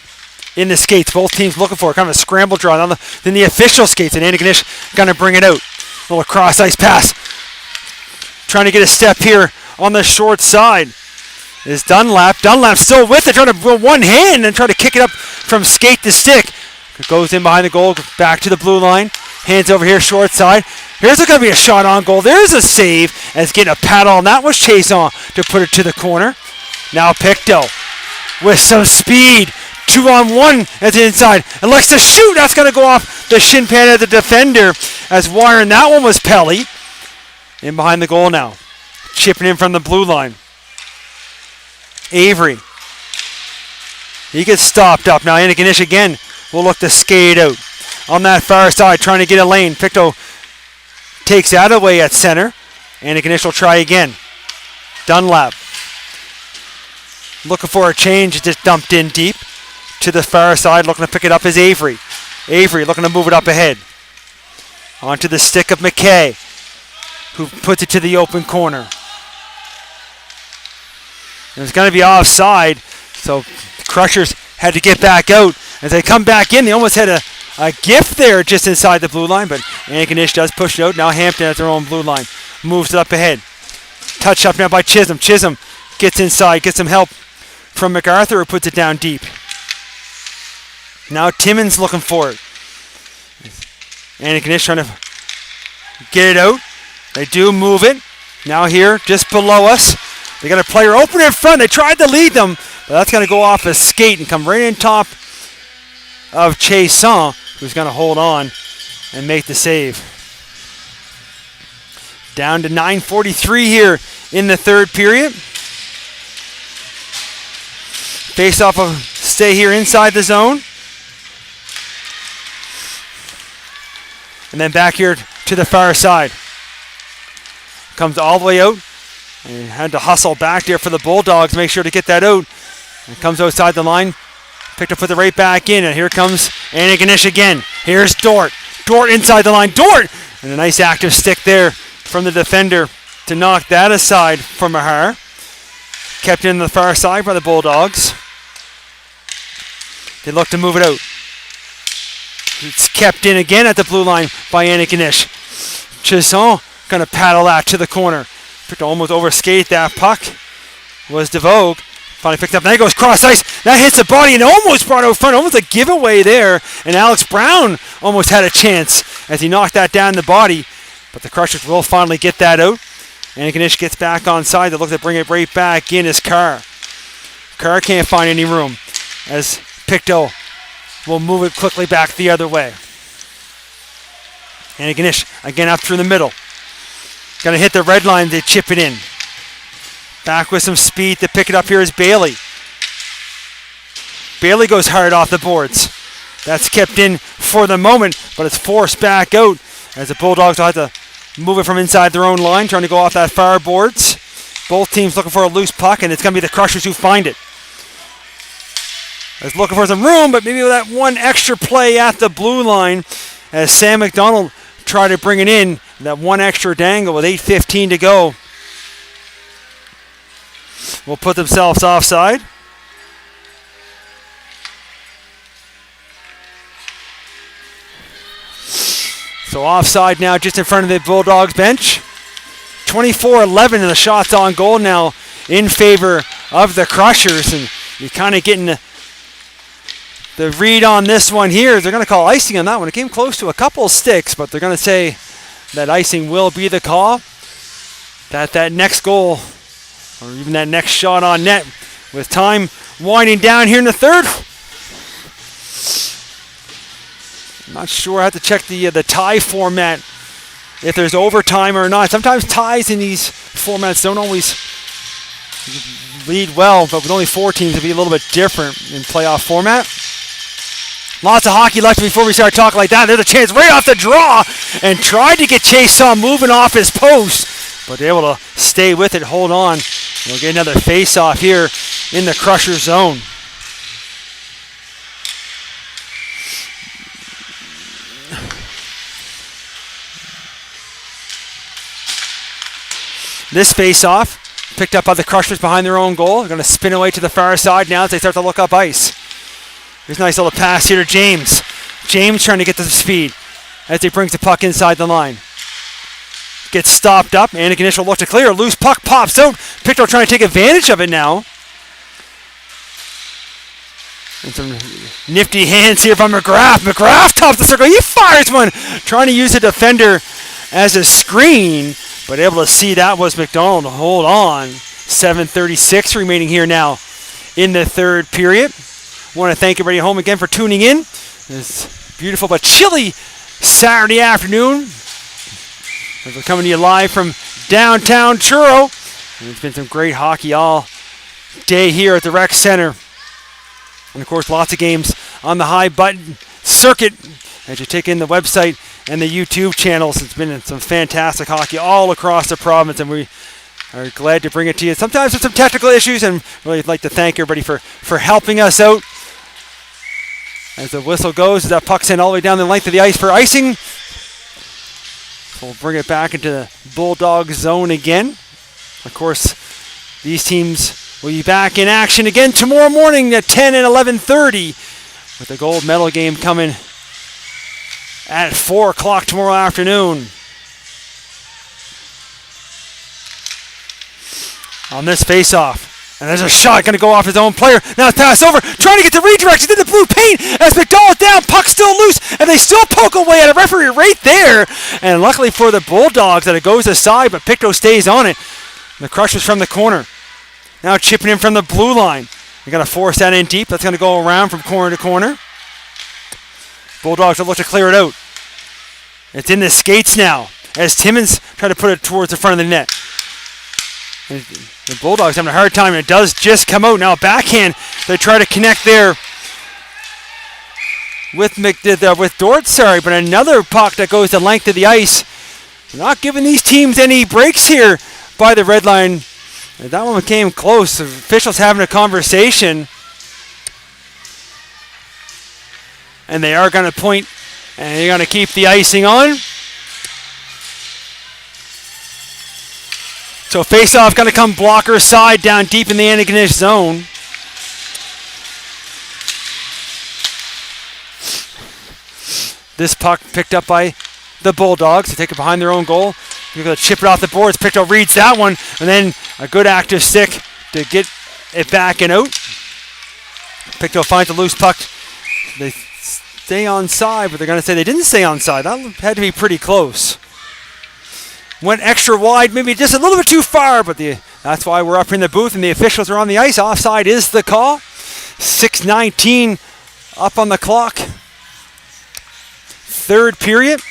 In the skates. Both teams looking for it. Kind of a scramble draw. Then the official skates. And Antigonish going to bring it out. A little cross-ice pass. Trying to get a step here on the short side. Is Dunlap. Dunlap still with it. Trying to go one hand and try to kick it up from skate to stick. It goes in behind the goal. Back to the blue line. Hands over here short side. Here's going to be a shot on goal. There's a save as getting a paddle. And that was Chase on to put it to the corner. Now Picto with some speed. 2-on-1 at the inside. And likes to shoot. That's going to go off the shin pad of the defender as wiring that one was Pelly. In behind the goal now. Chipping in from the blue line. Avery. He gets stopped up. Now Antigonish again will look to skate out. On that far side trying to get a lane. Picto takes that away at center. Antigonish will try again. Dunlap. Looking for a change. It just dumped in deep. To the far side, looking to pick it up is Avery. Avery looking to move it up ahead. Onto the stick of McKay, who puts it to the open corner. And it's going to be offside, so the Crushers had to get back out. As they come back in, they almost had a gift there just inside the blue line, but Antigonish does push it out. Now Hampton at their own blue line. Moves it up ahead. Touch up now by Chisholm. Chisholm gets inside, gets some help from MacArthur, who puts it down deep. Now Timmins looking for it. Antigonish trying to get it out. They do move it. Now here, just below us. They got a player open in front. They tried to lead them, but that's going to go off a skate and come right in top of Chason, who's going to hold on and make the save. Down to 9:43 here in the third period. Face off of stay here inside the zone. And then back here to the far side. Comes all the way out. And had to hustle back there for the Bulldogs. Make sure to get that out. And comes outside the line. Picked up, put it right back in. And here comes Antigonish again. Here's Dort. Dort inside the line. Dort! And a nice active stick there from the defender to knock that aside from Mahar. Kept in the far side by the Bulldogs. They look to move it out. It's kept in again at the blue line by Antigonish. Chisholm going to paddle that to the corner. Picked to almost overskate that puck. Was DeVoe. Finally picked up. Now he goes cross ice. That hits the body and almost brought out front. Almost a giveaway there. And Alex Brown almost had a chance as he knocked that down the body. But the Crushers will finally get that out. Antigonish gets back on side. They look to bring it right back in as Carr. Carr can't find any room as Picto will move it quickly back the other way. Antigonish again up through the middle. Going to hit the red line. They chip it in. Back with some speed to pick it up here is Bailey. Bailey goes hard off the boards. That's kept in for the moment, but it's forced back out as the Bulldogs will have to move it from inside their own line, trying to go off that far boards. Both teams looking for a loose puck, and it's going to be the Crushers who find it. Is looking for some room, but maybe with that one extra play at the blue line as Sam McDonald tried to bring it in. That one extra dangle with 8:15 to go will put themselves offside. So offside now just in front of the Bulldogs bench. 24-11 and the shots on goal now in favor of the Crushers. And you're kind of getting the read on this one here. They're going to call icing on that one. It came close to a couple sticks, but they're going to say that icing will be the call. That next goal, or even that next shot on net, with time winding down here in the third. I'm not sure. I have to check the tie format if there's overtime or not. Sometimes ties in these formats don't always lead well, but with only 4 teams, it'll be a little bit different in playoff format. Lots of hockey left before we start talking like that. There's a chance right off the draw, and tried to get Chase on moving off his post, but able to stay with it, hold on. We'll get another face-off here in the Crusher zone. This face-off picked up by the Crushers behind their own goal. They're going to spin away to the far side now as they start to look up ice. Here's a nice little pass here to James. James trying to get to the speed as he brings the puck inside the line. Gets stopped up. Anakin initial look to clear. Loose puck pops out. Picto trying to take advantage of it now. And some nifty hands here from McGrath. McGrath tops the circle. He fires one. Trying to use a defender as a screen, but able to see that was McDonald. Hold on. 7:36 remaining here now in the third period. Want to thank everybody at home again for tuning in. This beautiful but chilly Saturday afternoon as we're coming to you live from downtown Truro. And it's been some great hockey all day here at the Rec Center. And of course, lots of games on the high button circuit as you take in the website and the YouTube channels. It's been some fantastic hockey all across the province, and we are glad to bring it to you. Sometimes with some technical issues, and really like to thank everybody for helping us out. As the whistle goes, that puck's in all the way down the length of the ice for icing. We'll bring it back into the Bulldog zone again. Of course, these teams will be back in action again tomorrow morning at 10 and 11:30 with the gold medal game coming at 4 o'clock tomorrow afternoon. On this face-off. And there's a shot going to go off his own player. Now it's passed over. Trying to get the redirect. He's in the blue paint as McDonald down. Puck still loose. And they still poke away at a referee right there. And luckily for the Bulldogs that it goes aside, but Pictou stays on it. The Crushers from the corner. Now chipping in from the blue line. They're going to force that in deep. That's going to go around from corner to corner. Bulldogs will look to clear it out. It's in the skates now as Timmins try to put it towards the front of the net. And the Bulldogs having a hard time, and it does just come out. Now a backhand. They try to connect there with Dort, but another puck that goes the length of the ice. Not giving these teams any breaks here by the red line. And that one came close. The officials having a conversation. And they are going to point, and they're going to keep the icing on. So face-off going to come blocker side down deep in the Anaganish zone. This puck picked up by the Bulldogs. They take it behind their own goal. They're going to chip it off the boards. Pictou reads that one, and then a good active stick to get it back and out. Pictou finds a loose puck. They stay onside, but they're going to say they didn't stay onside. That had to be pretty close. Went extra wide, maybe just a little bit too far, but that's why we're up in the booth and the officials are on the ice. Offside is the call. 6:19 up on the clock. Third period.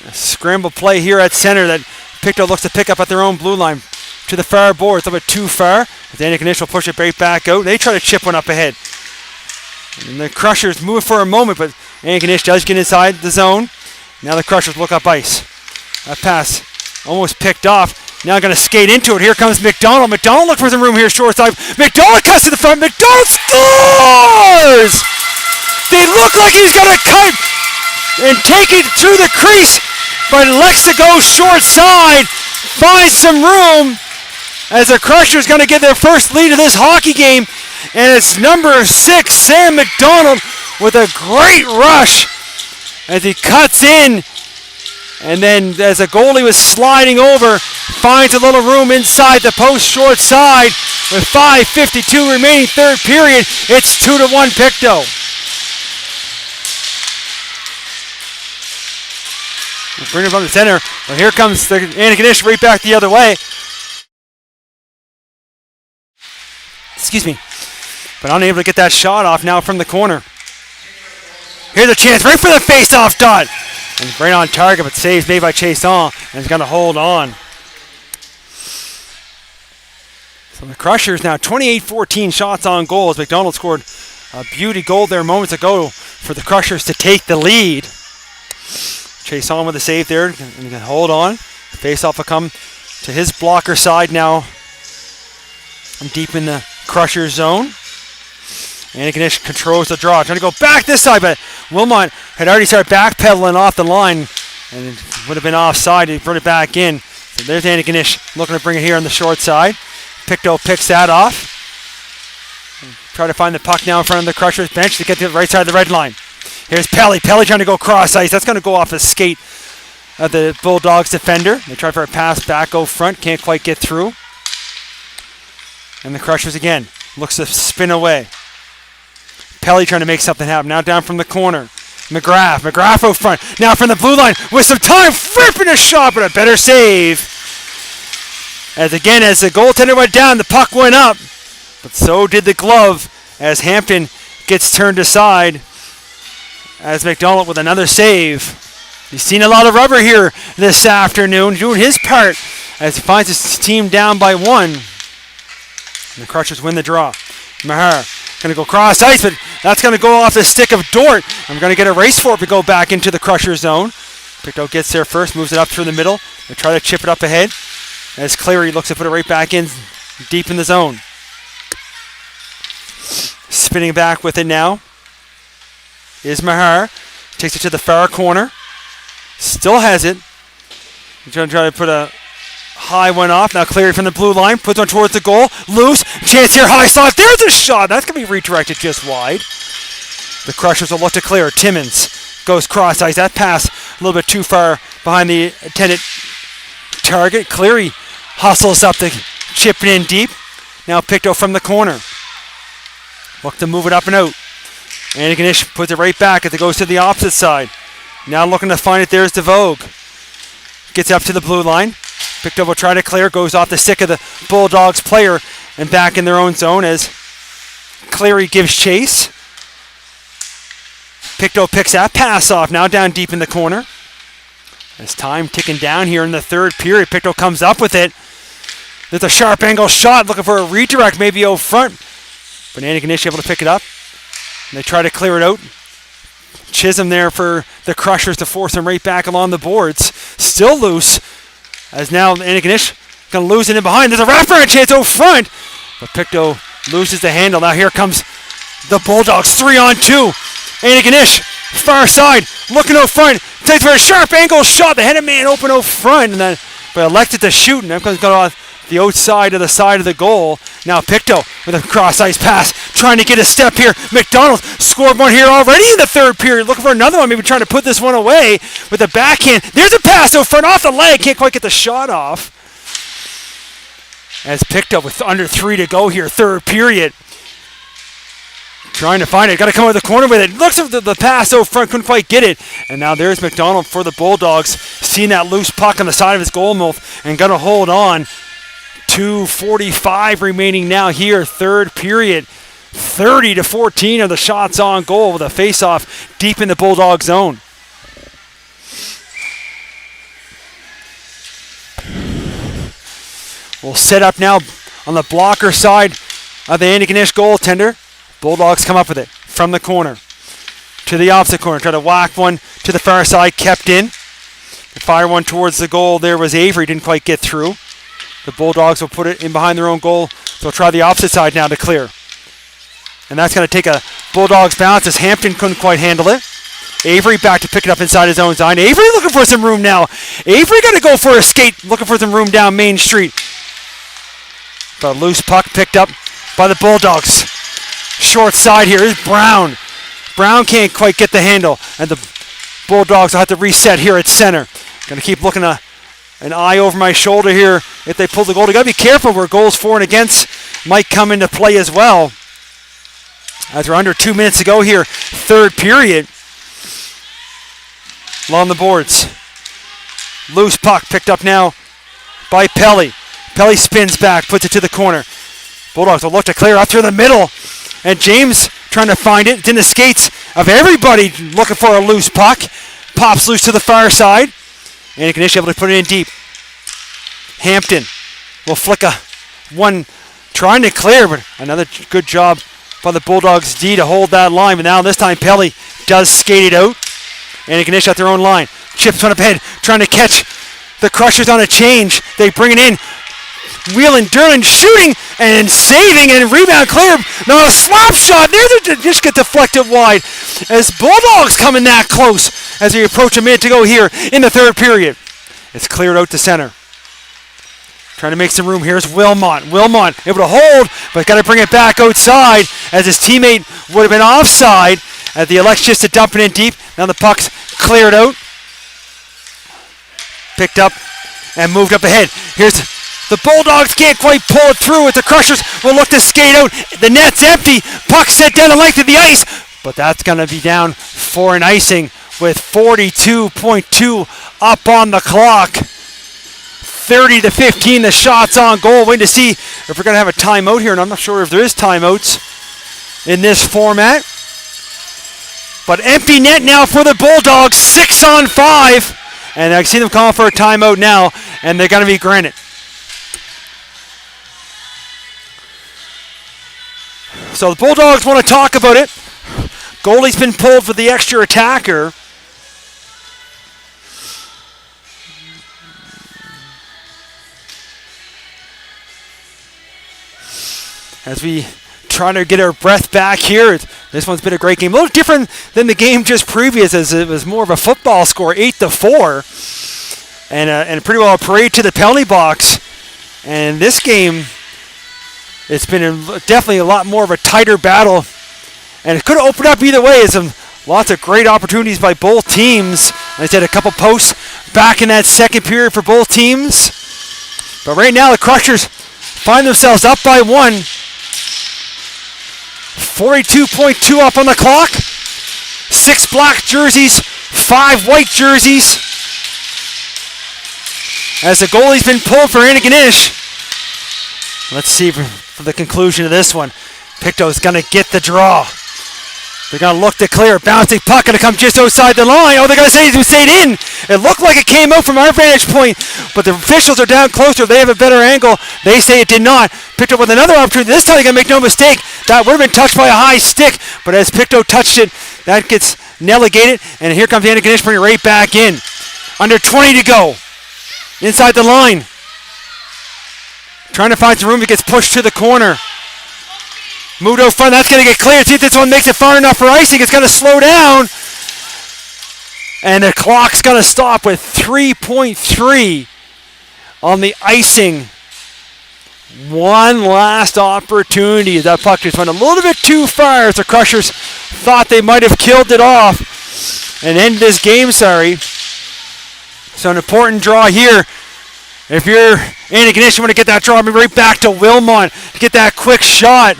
A scramble play here at center that Pictou looks to pick up at their own blue line. to the far boards, a little bit too far. Then Anish will push it right back out. They try to chip one up ahead. And the Crushers move for a moment, but Anish does get inside the zone. Now the Crushers look up ice. That pass almost picked off. Now going to skate into it. Here comes McDonald. McDonald looking for some room here, short side. McDonald cuts to the front. McDonald scores! They look like he's going to cut and take it to the crease, but elects to go short side. Finds some room as the Crushers going to get their first lead of this hockey game. And it's number 6, Sam McDonald, with a great rush as he cuts in. And then as the goalie was sliding over, finds a little room inside the post short side with 5:52 remaining third period. It's 2-1 Pictou. We'll bring it from the center, but here comes the Anish right back the other way. Excuse me. But unable to get that shot off now from the corner. Here's a chance right for the face-off dot. And right on target, but saves made by Chason, and is going to hold on. So the Crushers now 28-14 shots on goal as McDonald scored a beauty goal there moments ago for the Crushers to take the lead. Chason with a save there, and he can hold on. Face-off will come to his blocker side now. Deep in the Crushers zone. Anish controls the draw, trying to go back this side, but Wilmot had already started backpedaling off the line, and it would have been offside. He brought it back in. So there's Anish looking to bring it here on the short side. Pictou picks that off. Try to find the puck now in front of the Crushers bench to get to the right side of the red line. Here's Pelly. Pelly trying to go cross ice. That's going to go off the skate of the Bulldogs defender. They try for a pass back, go front, can't quite get through. And the Crushers again looks to spin away. Pelly trying to make something happen. Now down from the corner. McGrath out front. Now from the blue line with some time. Ripping a shot, but a better save. As the goaltender went down, the puck went up. But so did the glove as Hampton gets turned aside. As McDonald with another save. He's seen a lot of rubber here this afternoon, doing his part as he finds his team down by 1. And the Crushers win the draw. Maher going to go cross ice, but that's going to go off the stick of Dort. I'm going to get a race for it to go back into the Crusher zone. Pictou gets there first, moves it up through the middle. They try to chip it up ahead as Cleary looks to put it right back in deep in the zone. Spinning back with it now is Maher. Takes it to the far corner. Still has it. He's going to try to put a high one off. Now Cleary from the blue line. Puts one towards the goal. Loose. Chance here. High slot. There's a shot. That's going to be redirected just wide. The Crushers will look to clear. Timmins goes cross ice. That pass a little bit too far behind the intended target. Cleary hustles up the chip in deep. Now Pictou from the corner. Look to move it up and out. Anish puts it right back as it goes to the opposite side. Now looking to find it. There's DeVogue. Gets up to the blue line. Pictou will try to clear. Goes off the stick of the Bulldogs player and back in their own zone as Cleary gives chase. Pictou picks that pass off. Now down deep in the corner. As time ticking down here in the third period. Pictou comes up with it. There's a sharp angle shot. Looking for a redirect maybe out front. But Anish able to pick it up. And they try to clear it out. Chisholm there for the Crushers to force him right back along the boards. Still loose. As now Anish going to lose it in behind. There's a wraparound chance out front. But Pictou loses the handle. Now here comes the Bulldogs. 3-on-2. Anish, far side. Looking out front. Takes for a sharp angle shot. The headed man open out front. And then but elected to shoot. And that comes off the outside of the side of the goal. Now Pictou with a cross ice pass, trying to get a step here. McDonald scored one here already in the third period. Looking for another one, maybe trying to put this one away with a backhand. There's a pass out front off the leg. Can't quite get the shot off. As Pictou with under 3 to go here, third period. Trying to find it. Got to come out of the corner with it. Looks at the pass out front. Couldn't quite get it. And now there's McDonald for the Bulldogs. Seeing that loose puck on the side of his goal mouth and going to hold on. 2:45 remaining now here, third period. 30-14 are the shots on goal with a face-off deep in the Bulldog zone. will set up now on the blocker side of the Antigonish goaltender. Bulldogs come up with it from the corner to the opposite corner. Try to whack one to the far side, kept in. The fire one towards the goal there was Avery, didn't quite get through. The Bulldogs will put it in behind their own goal. They'll try the opposite side now to clear. And that's going to take a Bulldogs bounce as Hampton couldn't quite handle it. Avery back to pick it up inside his own zone. Avery looking for some room now. Avery going to go for a skate, looking for some room down Main Street. But a loose puck picked up by the Bulldogs. Short side here is Brown. Brown can't quite get the handle, and the Bulldogs will have to reset here at center. Going to keep looking an eye over my shoulder here if they pull the goal. They got to be careful where goals for and against might come into play as well. As we're under 2 minutes to go here, third period. Along the boards. Loose puck picked up now by Pelly. Pelly spins back, puts it to the corner. Bulldogs will look to clear up through the middle. And James trying to find it. It's in the skates of everybody looking for a loose puck. Pops loose to the far side. And Antigonish able to put it in deep. Hampton will flick a one trying to clear, but another good job by the Bulldogs D to hold that line. But now this time Pelly does skate it out. Antigonish at their own line. Chips one up ahead, trying to catch the Crushers on a change. They bring it in. Wheeling, Derlin shooting and saving and rebound clear. Now a slap shot. There's a just get deflected wide as Bulldogs coming that close as we approach a minute to go here in the third period. It's cleared out to center. Trying to make some room. Here's Wilmot. Wilmot able to hold, but got to bring it back outside as his teammate would have been offside as the elects just to dump it in deep. Now the puck's cleared out. Picked up and moved up ahead. Here's the Bulldogs can't quite pull it through as the Crushers will look to skate out. The net's empty. Puck set down the length of the ice, but that's going to be down for an icing with 42.2 up on the clock. 30-15, the shots on goal. Waiting to see if we're going to have a timeout here, and I'm not sure if there is timeouts in this format. But empty net now for the Bulldogs, 6-on-5. And I see them calling for a timeout now, and they're going to be granted. So the Bulldogs want to talk about it. Goalie's been pulled for the extra attacker. As we try to get our breath back here. This one's been a great game. A little different than the game just previous, as it was more of a football score, 8-4. And pretty well a parade to the penalty box. And this game, it's been definitely a lot more of a tighter battle. And it could have opened up either way. Some lots of great opportunities by both teams. I said a couple posts back in that second period for both teams. But right now the Crushers find themselves up by one. 42.2 up on the clock. 6 black jerseys, 5 white jerseys. As the goalie's been pulled for Antigonish. Let's see for the conclusion of this one. Picto's going to get the draw. They're going to look to clear. Bouncing puck going to come just outside the line. Oh, they're going to say it stayed in. It looked like it came out from our vantage point, but the officials are down closer. They have a better angle. They say it did not. Picked up with another opportunity. This time they're going to make no mistake. That would have been touched by a high stick, but as Picto touched it, that gets negated, and here comes Antigonish bringing it right back in. Under 20 to go. Inside the line. Trying to find some room. It gets pushed to the corner. Moved out front. That's going to get cleared. See if this one makes it far enough for icing. It's going to slow down. And the clock's going to stop with 3.3 on the icing. One last opportunity. That puck just went a little bit too far as the Crushers thought they might have killed it off and ended this game, So an important draw here. If you're Antigonish, you want to get that draw, maybe right back to Wilmot to get that quick shot.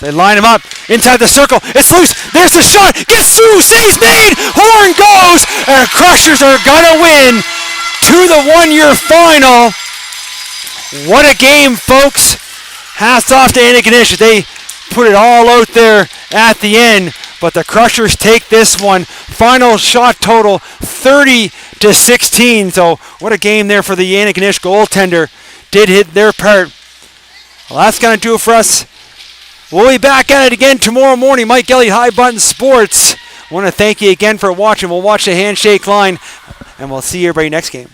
They line him up inside the circle. It's loose. There's the shot. Gets through. Saves made. Horn goes. And Crushers are going to win to the one-year final. What a game, folks. Hats off to Antigonish. They put it all out there at the end. But but the Crushers take this one. Final shot total 30-16. So what a game there for the Yannick goaltender. Did hit their part. Well, that's going to do it for us. We'll be back at it again tomorrow morning. Mike Elliott, High Button Sports. I want to thank you again for watching. We'll watch the handshake line, and we'll see everybody next game.